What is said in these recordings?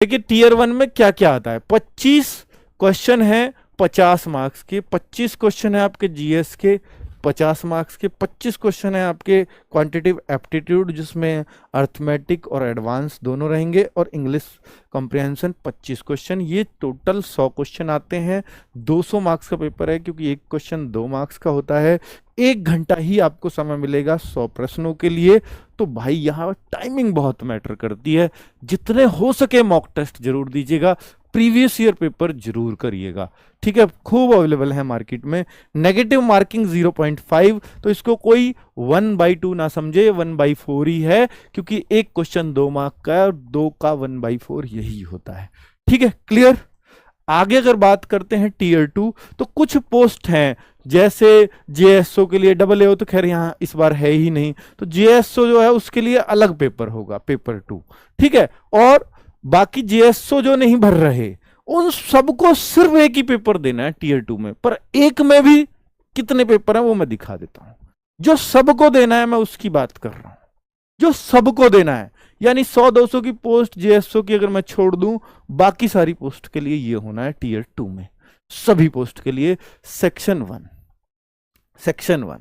देखिए टीयर 1 में क्या क्या आता है, 25 क्वेश्चन है 50 मार्क्स के, 25 क्वेश्चन है आपके जीएस के 50 मार्क्स के, 25 क्वेश्चन है आपके क्वांटिटेटिव एप्टीट्यूड जिसमें अर्थमेटिक और एडवांस दोनों रहेंगे, और इंग्लिश कॉम्प्रिहेंशन 25 क्वेश्चन। ये टोटल 100 क्वेश्चन आते हैं। 200 मार्क्स का पेपर है क्योंकि एक क्वेश्चन 2 मार्क्स का होता है। 1 घंटा ही आपको समय मिलेगा 100 प्रश्नों के लिए। तो भाई यहाँ टाइमिंग बहुत मैटर करती है। जितने हो सके मॉक टेस्ट जरूर दीजिएगा, प्रीवियस ईयर पेपर जरूर करिएगा, ठीक है। खूब अवेलेबल है मार्केट में। नेगेटिव मार्किंग 0.5, तो इसको कोई 1/2 ना समझे, 1/4 ही है, क्योंकि एक क्वेश्चन 2 मार्क का है और 2 का 1/4 यही होता है, ठीक है। क्लियर। आगे अगर बात करते हैं टीयर 2, तो कुछ पोस्ट हैं जैसे जेएसओ के लिए, डबल एओ तो खैर यहाँ इस बार है ही नहीं, तो जेएसओ जो है उसके लिए अलग पेपर होगा, पेपर 2, ठीक है। और बाकी जेएसओ जो नहीं भर रहे उन सबको सिर्फ एक ही पेपर देना है टीयर 2 में। पर एक में भी कितने पेपर हैं वो मैं दिखा देता हूं। जो सबको देना है मैं उसकी बात कर रहा हूं, जो सबको देना है, यानी 100-200 की पोस्ट जेएसओ की अगर मैं छोड़ दूं, बाकी सारी पोस्ट के लिए ये होना है टीयर 2 में, सभी पोस्ट के लिए। सेक्शन 1, सेक्शन 1,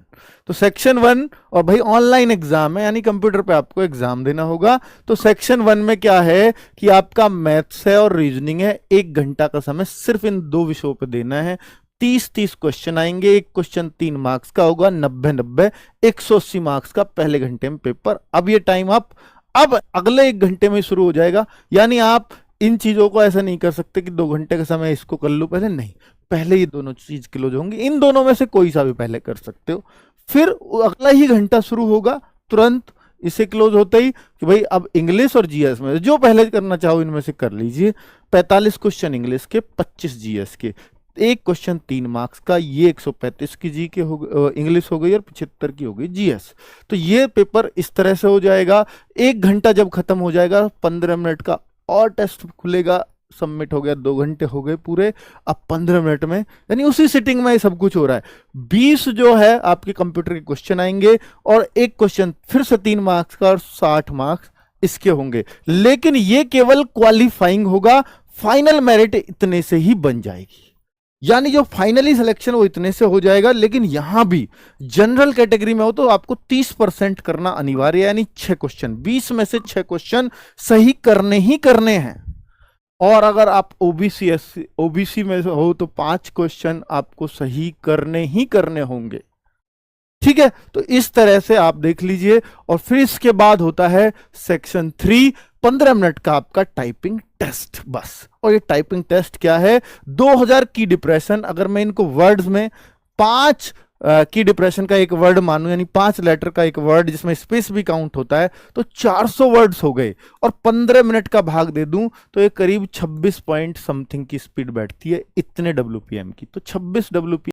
तो सेक्शन 1, और भाई ऑनलाइन एग्जाम है यानी कंप्यूटर पे आपको एग्जाम देना होगा। तो सेक्शन 1 में क्या है कि आपका मैथ्स है और रीजनिंग है। 1 घंटा का समय सिर्फ इन 2 विषयों पे देना है। 30-30 क्वेश्चन आएंगे, एक क्वेश्चन 3 मार्क्स का होगा, 90-90, 180 मार्क्स का पहले घंटे में पेपर। अब ये टाइम अप अब अगले 1 घंटे में शुरू हो जाएगा, यानी आप इन चीजों को ऐसा नहीं कर सकते कि 2 घंटे का समय इसको कर लो पहले, नहीं, पहले ये दोनों चीज क्लोज होंगी, इन दोनों में से कोई सा भी पहले कर सकते हो। फिर अगला ही घंटा शुरू होगा तुरंत इसे क्लोज होते ही कि भाई अब इंग्लिश और जीएस में जो पहले करना चाहो इनमें से कर लीजिए। 45 क्वेश्चन इंग्लिश के, 25 जीएस के, एक क्वेश्चन 3 मार्क्स का, ये 135 की जी के हो इंग्लिश हो गई और 75 की हो गई जीएस। तो ये पेपर इस तरह से हो जाएगा। 1 घंटा जब खत्म हो जाएगा, 15 मिनट का और टेस्ट खुलेगा, सबमिट हो गया, 2 घंटे हो गए पूरे। अब 15 मिनट में, यानी उसी सिटिंग में सब कुछ हो रहा है। 20 जो है आपके कंप्यूटर के क्वेश्चन आएंगे, और एक क्वेश्चन फिर से 3 मार्क्स का, और 60 मार्क्स इसके होंगे। लेकिन ये केवल क्वालिफाइंग होगा, फाइनल मेरिट इतने से ही बन जाएगी, यानी जो फाइनली सिलेक्शन वो इतने से हो जाएगा। लेकिन यहां भी जनरल कैटेगरी में हो तो आपको 30% करना अनिवार्य है, यानी 6 क्वेश्चन, 20 में से 6 क्वेश्चन सही करने ही करने हैं। और अगर आप ओबीसी एससी ओबीसी में हो तो 5 क्वेश्चन आपको सही करने ही करने होंगे, ठीक है। तो इस तरह से आप देख लीजिए। और फिर इसके बाद होता है सेक्शन 3, 15 मिनट का आपका टाइपिंग टेस्ट, बस। और ये टाइपिंग टेस्ट क्या है, 2000 की डिप्रेशन, अगर मैं इनको वर्ड्स में 5 की डिप्रेशन का एक वर्ड मानूं, यानी 5 लेटर का एक वर्ड जिसमें स्पेस भी काउंट होता है, तो 400 वर्ड्स हो गए। और 15 मिनट का भाग दे दूं तो ये करीब 26 पॉइंट समथिंग की स्पीड बैठती है, इतने WPM की। तो 26 WPM